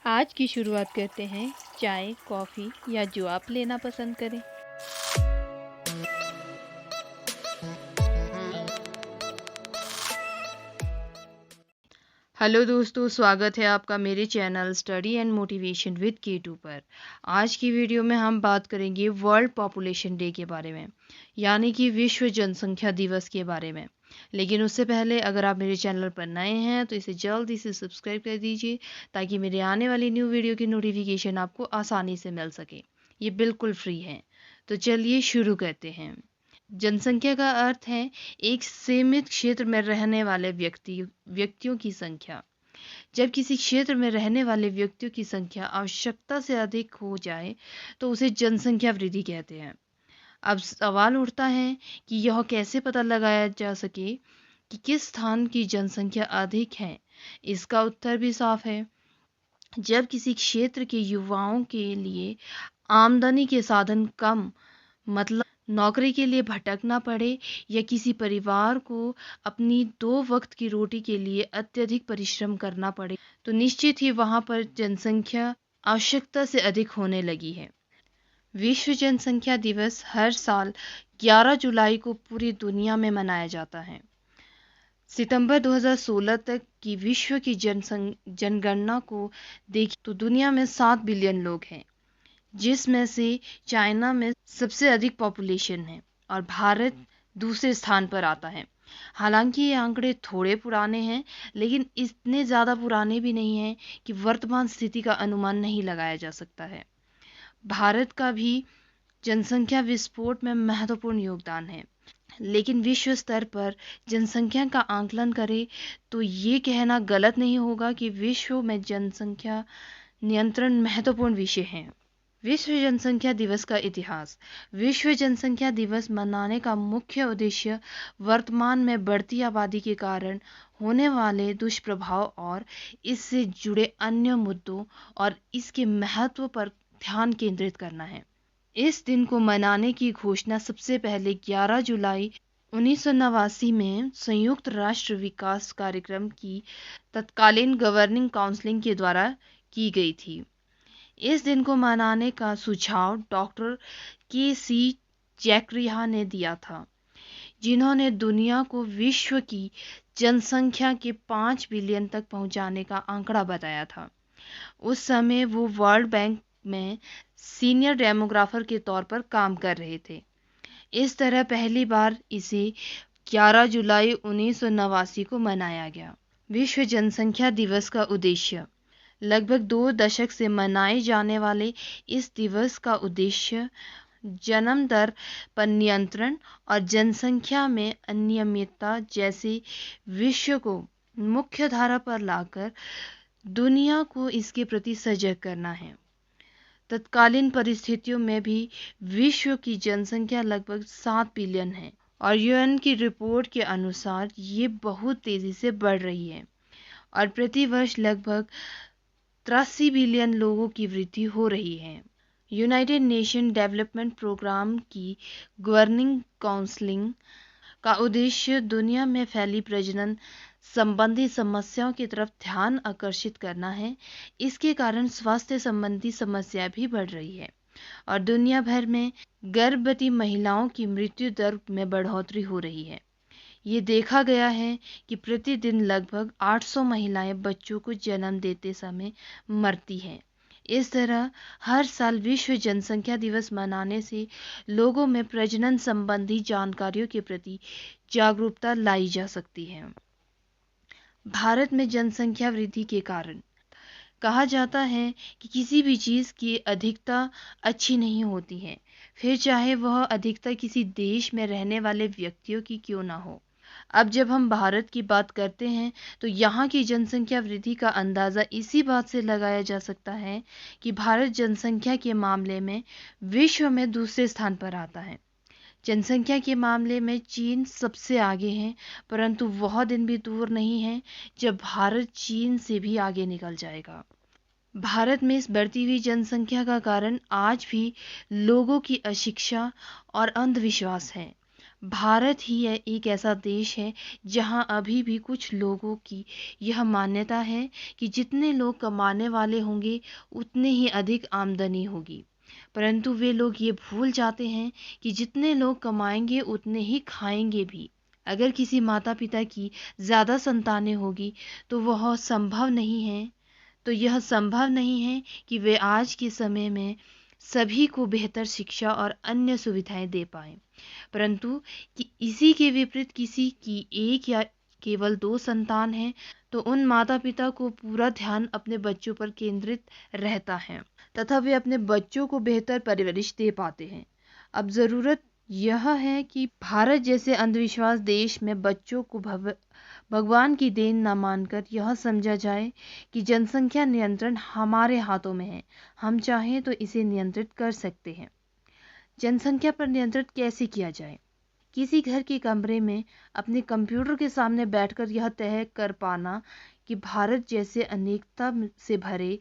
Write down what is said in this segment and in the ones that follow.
आज की शुरुआत करते हैं चाय, कॉफ़ी या जो आप लेना पसंद करें। हेलो दोस्तों, स्वागत है आपका मेरे channel study and motivation with K2 पर। आज की वीडियो में हम बात करेंगे वर्ल्ड पॉपुलेशन डे के बारे में, यानी कि विश्व जनसंख्या दिवस के बारे में। लेकिन उससे पहले अगर आप मेरे चैनल पर नए हैं तो इसे जल्दी से सब्सक्राइब कर दीजिए ताकि मेरे आने वाली न्यू वीडियो की नोटिफिकेशन आपको आसानी से मिल सके। ये बिल्कुल फ्री है। तो चलिए शुरू करते हैं। जनसंख्या का अर्थ है एक सीमित क्षेत्र में रहने वाले व्यक्तियों की संख्या। जब किसी क्षेत्र में रहने वाले व्यक्तियों की संख्या आवश्यकता से अधिक हो जाए तो उसे जनसंख्या वृद्धि कहते हैं। अब सवाल उठता है कि यह कैसे पता लगाया जा सके कि किस स्थान की जनसंख्या अधिक है। इसका उत्तर भी साफ है। जब किसी क्षेत्र के युवाओं के लिए आमदनी के साधन कम, मतलब नौकरी के लिए भटकना पड़े, या किसी परिवार को अपनी 2 वक्त की रोटी के लिए अत्यधिक परिश्रम करना पड़े, तो निश्चित ही वहाँ पर जनसंख्या आवश्यकता से अधिक होने लगी है। विश्व जनसंख्या दिवस हर साल 11 जुलाई को पूरी दुनिया में मनाया जाता है। सितंबर 2016 तक की विश्व की जनगणना को देखें तो दुनिया में 7 बिलियन लोग हैं, जिसमें से चाइना में सबसे अधिक पॉपुलेशन है और भारत दूसरे स्थान पर आता है। हालांकि ये आंकड़े थोड़े पुराने हैं, लेकिन इतने ज़्यादा पुराने भी नहीं हैं कि वर्तमान स्थिति का अनुमान नहीं लगाया जा सकता है। भारत का भी जनसंख्या विस्फोट में महत्वपूर्ण योगदान है, लेकिन विश्व स्तर पर जनसंख्या का आंकलन करें तो ये कहना गलत नहीं होगा कि विश्व में जनसंख्या नियंत्रण महत्वपूर्ण विषय है। विश्व जनसंख्या दिवस का इतिहास। विश्व जनसंख्या दिवस मनाने का मुख्य उद्देश्य वर्तमान में बढ़ती आबादी के कारण होने वाले दुष्प्रभाव और इससे जुड़े अन्य मुद्दों और इसके महत्व पर ध्यान केंद्रित करना है। इस दिन को मनाने की घोषणा सबसे पहले 11 जुलाई 1989 में संयुक्त राष्ट्र विकास कार्यक्रम की तत्कालीन गवर्निंग काउंसिल के द्वारा की गई थी। इस दिन को मनाने का सुझाव डॉक्टर के.सी. जैकरिया ने दिया था, जिन्होंने दुनिया को विश्व की जनसंख्या के 5 बिलियन तक पहुंचाने का आंकड़ा बताया था। उस समय वो वर्ल्ड बैंक में सीनियर डेमोग्राफर के तौर पर काम कर रहे थे। इस तरह पहली बार इसे 11 जुलाई 1989 को मनाया गया। विश्व जनसंख्या दिवस का उद्देश्य। लगभग 2 दशक से मनाए जाने वाले इस दिवस का उद्देश्य जन्म दर पर नियंत्रण और जनसंख्या में अनियमितता जैसे विषयों को मुख्य धारा पर लाकर दुनिया को इसके प्रति सजग करना है। तत्कालीन परिस्थितियों में भी विश्व की जनसंख्या लगभग 7 बिलियन है और यूएन की रिपोर्ट के अनुसार ये बहुत तेज़ी से बढ़ रही है और प्रति वर्ष लगभग 83 बिलियन लोगों की वृद्धि हो रही है। यूनाइटेड नेशन डेवलपमेंट प्रोग्राम की गवर्निंग काउंसिलिंग का उद्देश्य दुनिया में फैली प्रजनन संबंधी समस्याओं की तरफ ध्यान आकर्षित करना है। इसके कारण स्वास्थ्य संबंधी समस्या भी बढ़ रही है और दुनिया भर में गर्भवती महिलाओं की मृत्यु दर में बढ़ोतरी हो रही है। ये देखा गया है कि प्रतिदिन लगभग 800 महिलाएं बच्चों को जन्म देते समय मरती हैं। इस तरह हर साल विश्व जनसंख्या दिवस मनाने से लोगों में प्रजनन संबंधी जानकारियों के प्रति जागरूकता लाई जा सकती है। भारत में जनसंख्या वृद्धि के कारण। कहा जाता है कि किसी भी चीज़ की अधिकता अच्छी नहीं होती है, फिर चाहे वह अधिकता किसी देश में रहने वाले व्यक्तियों की क्यों ना हो। अब जब हम भारत की बात करते हैं तो यहाँ की जनसंख्या वृद्धि का अंदाज़ा इसी बात से लगाया जा सकता है कि भारत जनसंख्या के मामले में विश्व में दूसरे स्थान पर आता है। जनसंख्या के मामले में चीन सबसे आगे है, परंतु वह दिन भी दूर नहीं है जब भारत चीन से भी आगे निकल जाएगा। भारत में इस बढ़ती हुई जनसंख्या का कारण आज भी लोगों की अशिक्षा और अंधविश्वास है। भारत ही एक ऐसा देश है जहां अभी भी कुछ लोगों की यह मान्यता है कि जितने लोग कमाने वाले होंगे उतने ही अधिक आमदनी होगी, परंतु वे लोग ये भूल जाते हैं कि जितने लोग कमाएंगे उतने ही खाएंगे भी। अगर किसी माता पिता की ज़्यादा संतानें होगी तो वह संभव नहीं है, तो यह संभव नहीं है कि वे आज के समय में सभी को बेहतर शिक्षा और अन्य सुविधाएं दे पाएं, परंतु कि इसी के विपरीत किसी की एक या केवल दो संतान है तो उन माता पिता को पूरा ध्यान अपने बच्चों पर केंद्रित रहता है तथा वे अपने बच्चों को बेहतर परवरिश दे पाते हैं। अब ज़रूरत यह है कि भारत जैसे अंधविश्वास देश में बच्चों को भगवान की देन न मानकर यह समझा जाए कि जनसंख्या नियंत्रण हमारे हाथों में है, हम चाहें तो इसे नियंत्रित कर सकते हैं। जनसंख्या पर नियंत्रण कैसे किया जाए? किसी घर के कमरे में अपने कंप्यूटर के सामने बैठकर यह तय कर पाना कि भारत जैसे अनेकता से भरे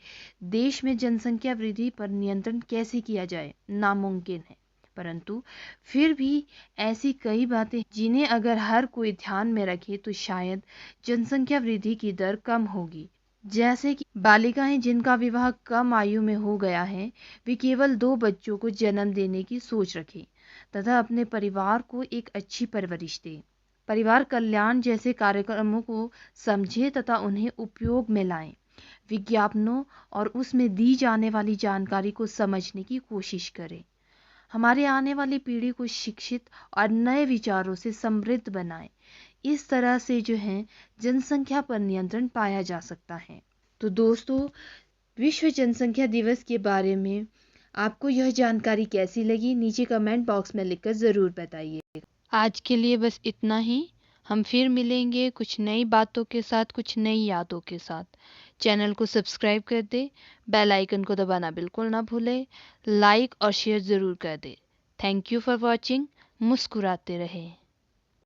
देश में जनसंख्या वृद्धि पर नियंत्रण कैसे किया जाए नामुमकिन है, परंतु फिर भी ऐसी कई बातें जिन्हें अगर हर कोई ध्यान में रखे तो शायद जनसंख्या वृद्धि की दर कम होगी। जैसे कि बालिकाएं जिनका विवाह कम आयु में हो गया है वे केवल 2 बच्चों को जन्म देने की सोच रखें तथा अपने परिवार को एक अच्छी परवरिश दें। परिवार कल्याण जैसे कार्यक्रमों को समझें तथा उन्हें उपयोग में लाएं। विज्ञापनों और उसमें दी जाने वाली जानकारी को समझने की कोशिश करें। हमारे आने वाली पीढ़ी को शिक्षित और नए विचारों से समृद्ध बनाएं। इस तरह से जो है जनसंख्या पर नियंत्रण पाया जा सकता है। तो दोस्तों, विश्व जनसंख्या दिवस के बारे में आपको यह जानकारी कैसी लगी नीचे कमेंट बॉक्स में लिखकर ज़रूर बताइए। आज के लिए बस इतना ही। हम फिर मिलेंगे कुछ नई बातों के साथ, कुछ नई यादों के साथ। चैनल को सब्सक्राइब कर दे, बेल आइकन को दबाना बिल्कुल ना भूले, लाइक और शेयर ज़रूर कर दे। Thank you for watching. मुस्कुराते रहें।